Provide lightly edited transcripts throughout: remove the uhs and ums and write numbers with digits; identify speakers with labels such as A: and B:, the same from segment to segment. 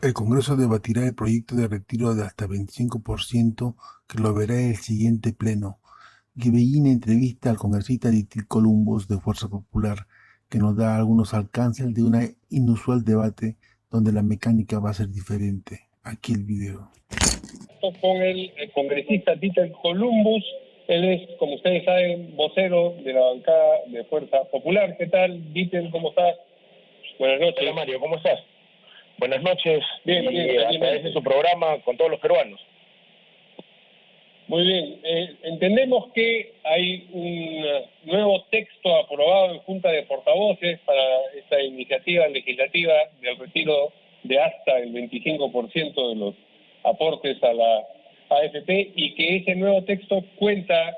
A: El Congreso debatirá el proyecto de retiro de hasta 25% que lo verá en el siguiente pleno. Guibeín entrevista al congresista Ditil Columbus de Fuerza Popular, que nos da algunos alcances de un inusual debate donde la mecánica va a ser diferente. Aquí el video.
B: Con el congresista Ditil Columbus, él es, como ustedes saben, vocero de la bancada de Fuerza Popular. ¿Qué tal, Ditil? ¿Cómo estás? Buenas noches.
C: Hola Mario, ¿cómo estás? Buenas noches.
B: Bien,
C: a través de su programa con todos los peruanos.
B: Muy bien. Entendemos que hay un nuevo texto aprobado en Junta de Portavoces para esta iniciativa legislativa del retiro de hasta el 25% de los aportes a la AFP, y que ese nuevo texto cuenta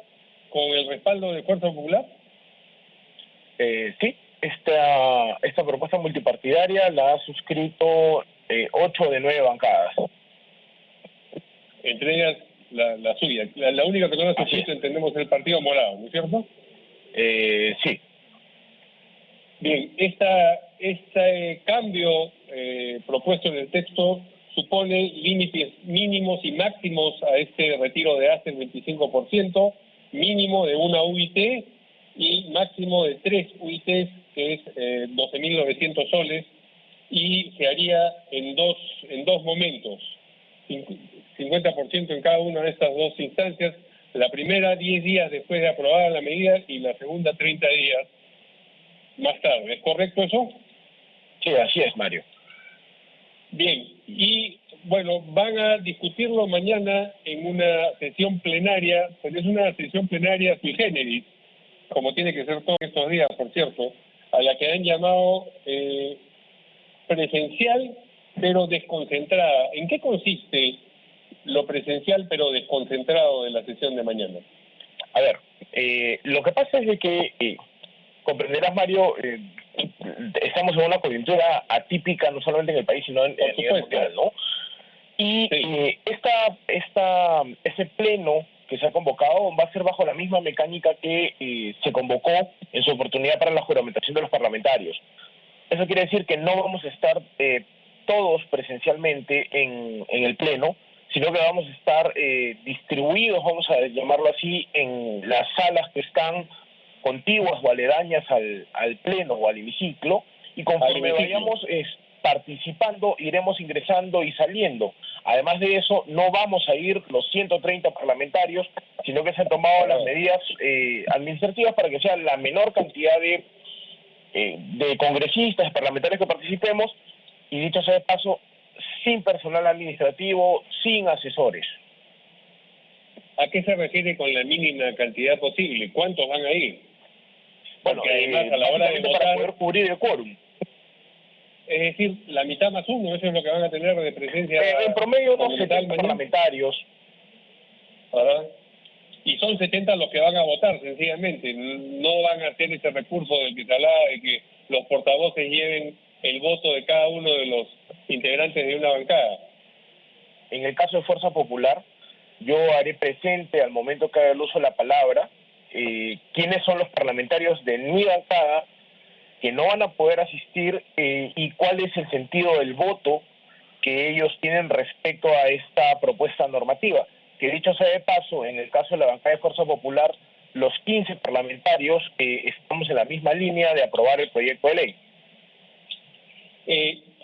B: con el respaldo de Fuerza Popular.
C: Sí, esta propuesta multipartidaria la ha suscrito 8 de 9 bancadas.
B: Entre ellas la suya. La única que no la ha suscrito, entendemos, es el Partido Morado, ¿no es cierto?
C: Sí.
B: Bien, este cambio propuesto en el texto supone límites mínimos y máximos a este retiro de hasta el 25%, mínimo de una UIT y máximo de 3 UITs, que es 12.900 soles, y se haría en dos momentos, 50% en cada una de estas dos instancias. La primera 10 días después de aprobada la medida y la segunda 30 días más tarde. ¿Es correcto eso?
C: Sí, así es, Mario.
B: Bien, y bueno, van a discutirlo mañana en una sesión plenaria, pero es una sesión plenaria sui generis, como tiene que ser todos estos días, por cierto, a la que han llamado presencial pero desconcentrada. ¿En qué consiste lo presencial pero desconcentrado de la sesión de mañana?
C: A ver, lo que pasa es de que, comprenderás, Mario, estamos en una coyuntura atípica, no solamente en el país, sino a nivel mundial, ¿no? Y sí, ese pleno que se ha convocado va a ser bajo la misma mecánica que se convocó en su oportunidad para la juramentación de los parlamentarios. Eso quiere decir que no vamos a estar todos presencialmente en el pleno, sino que vamos a estar distribuidos, vamos a llamarlo así, en las salas que están contiguas o aledañas al pleno o al hemiciclo, y conforme vayamos participando, iremos ingresando y saliendo. Además de eso, no vamos a ir los 130 parlamentarios, sino que se han tomado las medidas administrativas para que sea la menor cantidad de congresistas, parlamentarios que participemos, y dicho sea de paso, sin personal administrativo, sin asesores.
B: ¿A qué se refiere con la mínima cantidad posible? ¿Cuántos van a ir?
C: Bueno,
B: además, a la hora de votar,
C: para poder cubrir el quórum.
B: Es decir, la mitad más uno, eso es lo que van a tener de presencia.
C: En promedio unos 70 parlamentarios.
B: Ajá. Y son 70 los que van a votar, sencillamente. No van a hacer ese recurso del que se hablaba, de que los portavoces lleven el voto de cada uno de los integrantes de una bancada.
C: En el caso de Fuerza Popular, yo haré presente al momento que haga el uso de la palabra quiénes son los parlamentarios de mi bancada que no van a poder asistir y cuál es el sentido del voto que ellos tienen respecto a esta propuesta normativa. Que dicho sea de paso, en el caso de la bancada de Fuerza Popular, los 15 parlamentarios estamos en la misma línea de aprobar el proyecto de ley.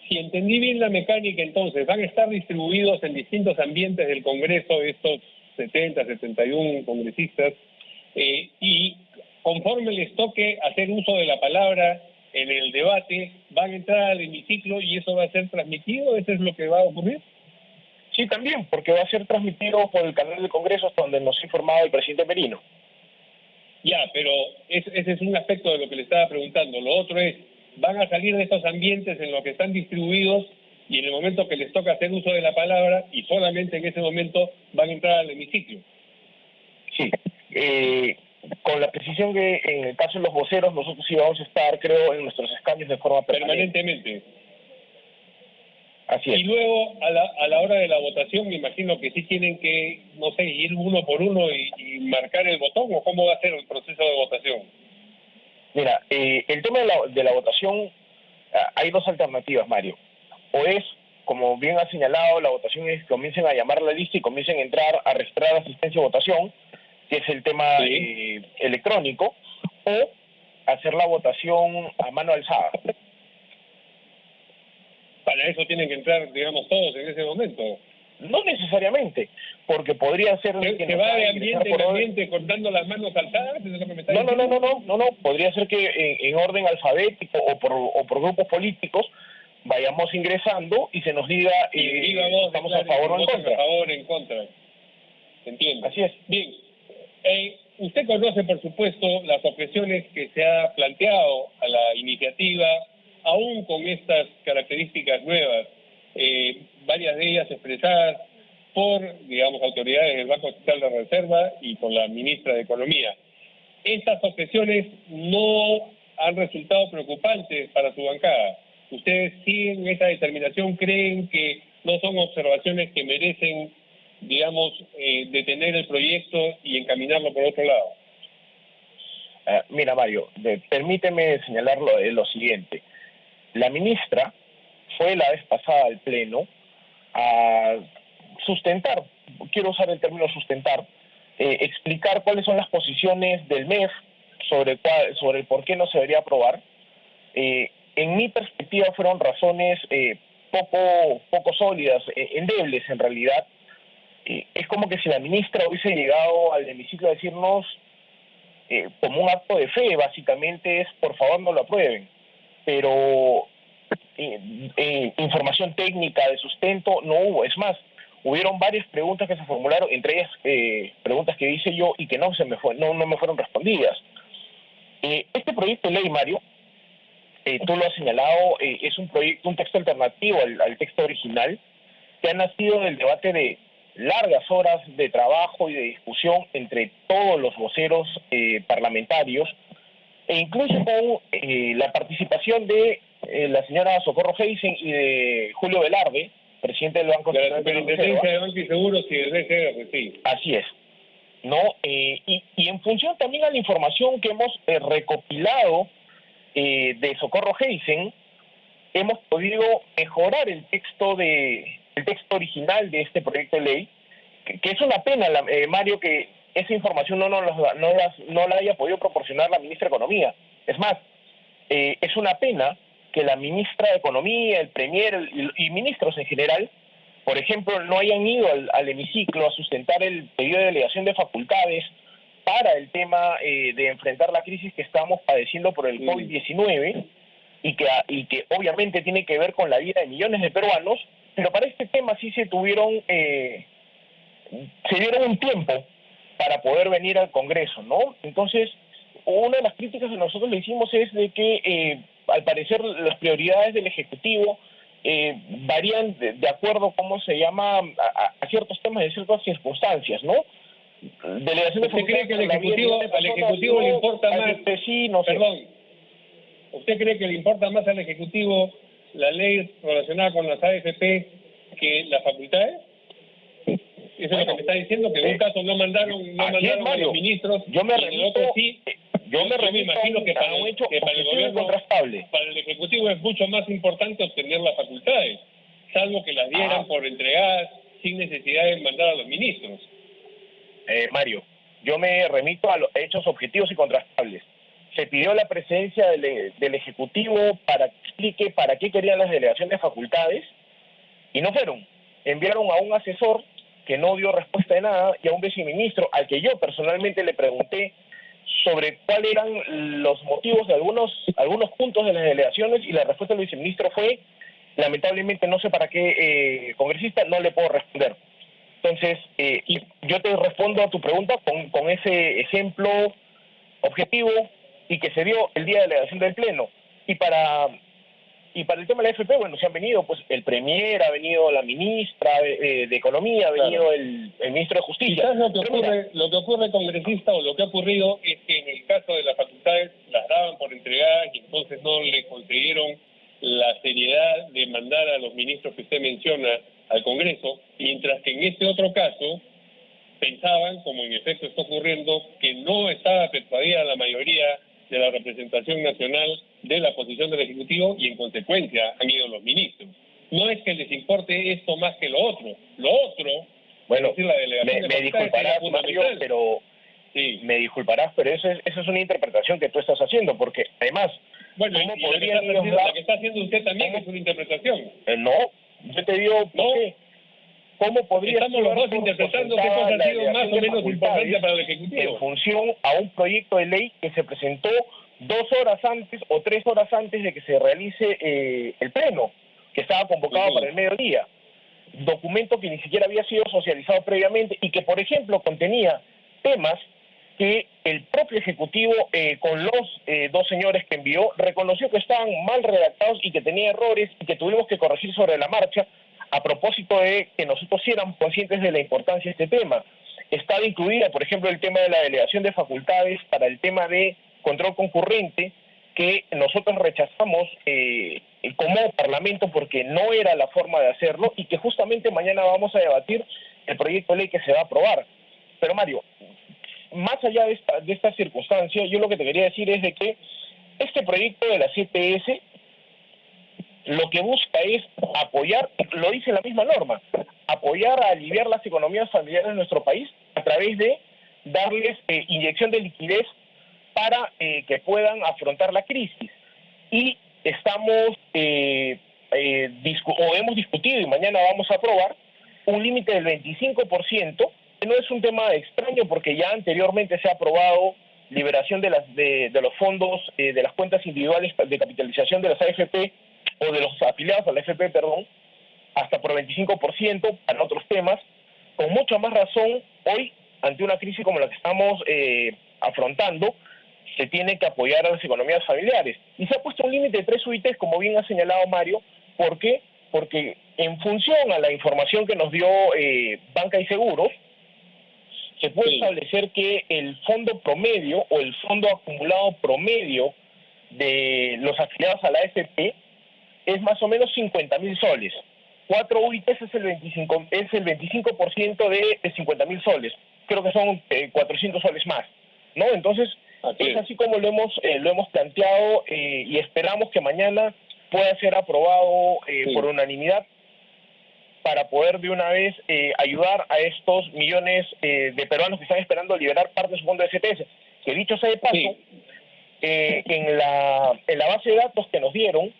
B: Si entendí bien la mecánica, entonces, van a estar distribuidos en distintos ambientes del Congreso estos 70, 71 congresistas, y conforme les toque hacer uso de la palabra en el debate, van a entrar al hemiciclo y eso va a ser transmitido. ¿Eso es lo que va a ocurrir?
C: Sí, también, porque va a ser transmitido por el canal del Congreso, hasta donde nos ha informado el presidente Merino.
B: Ya, pero ese es un aspecto de lo que le estaba preguntando. Lo otro es, van a salir de estos ambientes en los que están distribuidos y en el momento que les toca hacer uso de la palabra, y solamente en ese momento, van a entrar al hemiciclo.
C: Sí, con la precisión que en el caso de los voceros, nosotros sí vamos a estar, creo, en nuestros escaños de forma
B: permanentemente.
C: Así es.
B: Y luego, a la hora de la votación, me imagino que sí tienen que, no sé, ir uno por uno y marcar el botón, ¿o cómo va a ser el proceso de votación?
C: Mira, el tema de la votación, hay dos alternativas, Mario. O es como bien ha señalado, la votación es que comiencen a llamar la lista y comiencen a entrar a registrar asistencia a votación, que es el tema electrónico, o hacer la votación a mano alzada.
B: Para eso tienen que entrar, digamos, todos en ese momento.
C: No necesariamente, porque podría ser...
B: ¿Se va de ambiente en ambiente contando las manos alzadas? ¿Es lo que me está
C: diciendo? No. Podría ser que en orden alfabético o por grupos políticos vayamos ingresando y se nos diga estamos a favor o en contra.
B: A favor o en contra. Entiendo.
C: Así es.
B: Bien. Usted conoce, por supuesto, las objeciones que se ha planteado a la iniciativa, aún con estas características nuevas, varias de ellas expresadas por, digamos, autoridades del Banco Central de Reserva y por la ministra de Economía. Estas objeciones no han resultado preocupantes para su bancada. ¿Ustedes siguen esa determinación? ¿Creen que no son observaciones que merecen, digamos, detener el proyecto y encaminarlo por otro lado?
C: Mira, Mario, permíteme señalar lo siguiente. La ministra fue la vez pasada al Pleno a sustentar, quiero usar el término sustentar, explicar cuáles son las posiciones del MEF sobre el por qué no se debería aprobar. En mi perspectiva fueron razones poco sólidas, endebles en realidad. Es como que si la ministra hubiese llegado al hemiciclo a decirnos, como un acto de fe, básicamente es, por favor no lo aprueben. Pero información técnica de sustento no hubo. Es más, hubieron varias preguntas que se formularon, entre ellas preguntas que hice yo y que no me fueron respondidas. Este proyecto de ley, Mario, tú lo has señalado, es un texto alternativo al texto original que ha nacido del debate de largas horas de trabajo y de discusión entre todos los voceros parlamentarios, e incluso con la participación de la señora Socorro Heisen y de Julio Velarde, presidente del Banco
B: Central de Reserva. De la Superintendencia de Banco y Seguros y del BCR, sí.
C: Así es. ¿No? Y en función también a la información que hemos recopilado de Socorro Heisen, hemos podido mejorar el texto original de este proyecto de ley, que es una pena, Mario, que esa información no la haya podido proporcionar la ministra de Economía. Es más, es una pena que la ministra de Economía, el premier y ministros en general, por ejemplo, no hayan ido al hemiciclo a sustentar el pedido de delegación de facultades para el tema de enfrentar la crisis que estamos padeciendo por el COVID-19 y que obviamente tiene que ver con la vida de millones de peruanos, pero para este tema sí se dieron un tiempo para poder venir al Congreso, ¿no? Entonces, una de las críticas que nosotros le hicimos es de que, al parecer, las prioridades del Ejecutivo varían de acuerdo, ¿cómo se llama?, a ciertos temas, de ciertas circunstancias, ¿no?
B: ¿Usted cree que al Ejecutivo le importa más?
C: Sí, no sé.
B: Perdón. ¿Usted cree que le importa más al Ejecutivo la ley relacionada con las AFP que las facultades? Eso es lo que me está diciendo, que en un caso no mandaron a los ministros,
C: yo me
B: y en el otro sí.
C: Yo me imagino que para
B: el gobierno,
C: contrastable.
B: Para el Ejecutivo es mucho más importante obtener las facultades, salvo que las dieran por entregadas sin necesidad de mandar a los ministros.
C: Mario, yo me remito a los hechos objetivos y contrastables. Se pidió la presencia del Ejecutivo para que explique para qué querían las delegaciones de facultades y no fueron. Enviaron a un asesor que no dio respuesta de nada y a un viceministro al que yo personalmente le pregunté sobre cuáles eran los motivos de algunos puntos de las delegaciones y la respuesta del viceministro fue, lamentablemente no sé para qué, congresista, no le puedo responder. Entonces, yo te respondo a tu pregunta con ese ejemplo objetivo y que se dio el día de la delegación del Pleno. Y para el tema de la AFP, bueno, se han venido, pues el premier, ha venido la ministra de Economía, ha venido el ministro de Justicia.
B: Quizás lo que ocurre, congresista, o lo que ha ocurrido es que en el caso de las facultades las daban por entregadas y entonces no le concedieron la seriedad de mandar a los ministros que usted menciona al Congreso, mientras que en este otro caso pensaban, como en efecto está ocurriendo, que no estaba persuadida la mayoría de la representación nacional de la posición del Ejecutivo y en consecuencia han ido los ministros. no es que les importe esto más que lo otro. Lo otro,
C: bueno,
B: es decir, la delegación de
C: me disculparás, Mario, pero
B: sí,
C: me disculparás, pero eso es una interpretación que tú estás haciendo, porque además,
B: bueno,
C: ¿cómo
B: y
C: podría
B: la que está haciendo usted también es una interpretación.
C: No, yo te digo, ¿por qué? ¿Cómo podría
B: estamos los dos interpretando qué cosa ha sido más o menos importante para el Ejecutivo
C: en función a un proyecto de ley que se presentó 2 horas antes o 3 horas antes de que se realice el pleno, que estaba convocado para el mediodía? Documento que ni siquiera había sido socializado previamente y que, por ejemplo, contenía temas que el propio Ejecutivo, con los 2 señores que envió, reconoció que estaban mal redactados y que tenía errores y que tuvimos que corregir sobre la marcha, a propósito de que nosotros sí éramos conscientes de la importancia de este tema. Estaba incluida, por ejemplo, el tema de la delegación de facultades para el tema de control concurrente, que nosotros rechazamos como Parlamento porque no era la forma de hacerlo y que justamente mañana vamos a debatir el proyecto de ley que se va a aprobar. Pero Mario, más allá de esta circunstancia, yo lo que te quería decir es de que este proyecto de la CTS lo que busca es apoyar, lo dice la misma norma, apoyar a aliviar las economías familiares de nuestro país a través de darles inyección de liquidez para que puedan afrontar la crisis. Y estamos, hemos discutido y mañana vamos a aprobar un límite del 25%, que no es un tema extraño porque ya anteriormente se ha aprobado liberación de los fondos, de las cuentas individuales de capitalización de las AFP, o de los afiliados a la AFP, perdón, hasta por 25% para otros temas. Con mucha más razón, hoy, ante una crisis como la que estamos afrontando, se tiene que apoyar a las economías familiares. Y se ha puesto un límite de 3 UITs, como bien ha señalado Mario. ¿Por qué? Porque en función a la información que nos dio Banca y Seguros, se puede establecer que el fondo promedio o el fondo acumulado promedio de los afiliados a la AFP es más o menos 50.000 soles. 4 UITs es el 25% de 50.000 soles. Creo que son 400 soles más, ¿no? Entonces, es así como lo hemos planteado y esperamos que mañana pueda ser aprobado por unanimidad para poder de una vez ayudar a estos millones de peruanos que están esperando liberar parte de su fondo de CTS. Que dicho sea de paso, en la base de datos que nos dieron,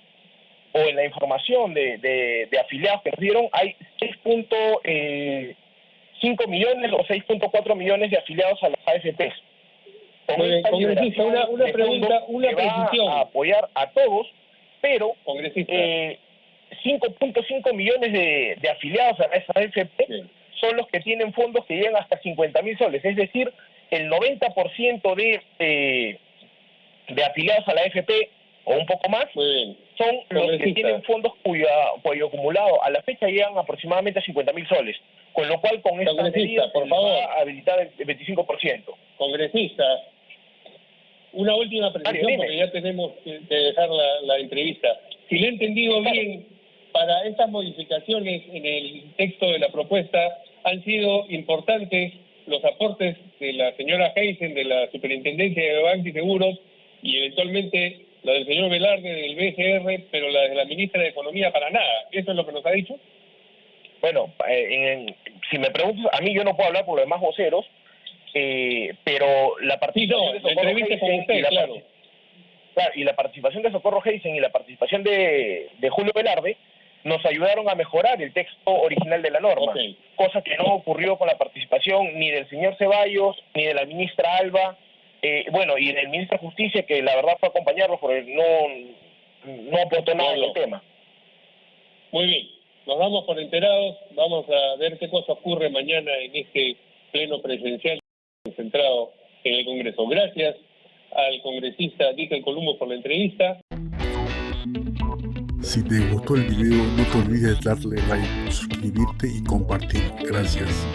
C: o en la información de afiliados que nos dieron, hay 6.5 millones o 6.4 millones de afiliados a las AFPs.
B: Una pregunta, una precisión.
C: Va a apoyar a todos, pero 5.5 millones de afiliados a las AFP son los que tienen fondos que llegan hasta 50.000 soles. Es decir, el 90% de afiliados a la AFP o un poco más son los que tienen fondos cuyo acumulado a la fecha llegan aproximadamente a 50.000 soles, con lo cual con esta medida
B: por favor,
C: va a habilitar el 25%.
B: Congresista, una última precisión porque ya tenemos que dejar la entrevista. Si le he entendido bien, para estas modificaciones en el texto de la propuesta han sido importantes los aportes de la señora Heisen de la Superintendencia de Banca y Seguros y eventualmente la del señor Velarde del BCR, pero la de la ministra de Economía para nada. ¿Eso es lo que nos ha dicho?
C: Bueno, si me preguntas, a mí yo no puedo hablar por los demás voceros, pero la participación de Socorro Heisen y la participación de Socorro Heisen y la participación de Julio Velarde nos ayudaron a mejorar el texto original de la norma, cosa que no ocurrió con la participación ni del señor Ceballos, ni de la ministra Alba, y del ministro de Justicia, que la verdad fue a acompañarlos porque no aportó nada en el tema.
B: Muy bien, nos damos por enterados, vamos a ver qué cosa ocurre mañana en este pleno presencial concentrado en el Congreso. Gracias al congresista Díkel Columbo por la entrevista.
A: Si te gustó el video, no te olvides darle like, suscribirte y compartir. Gracias.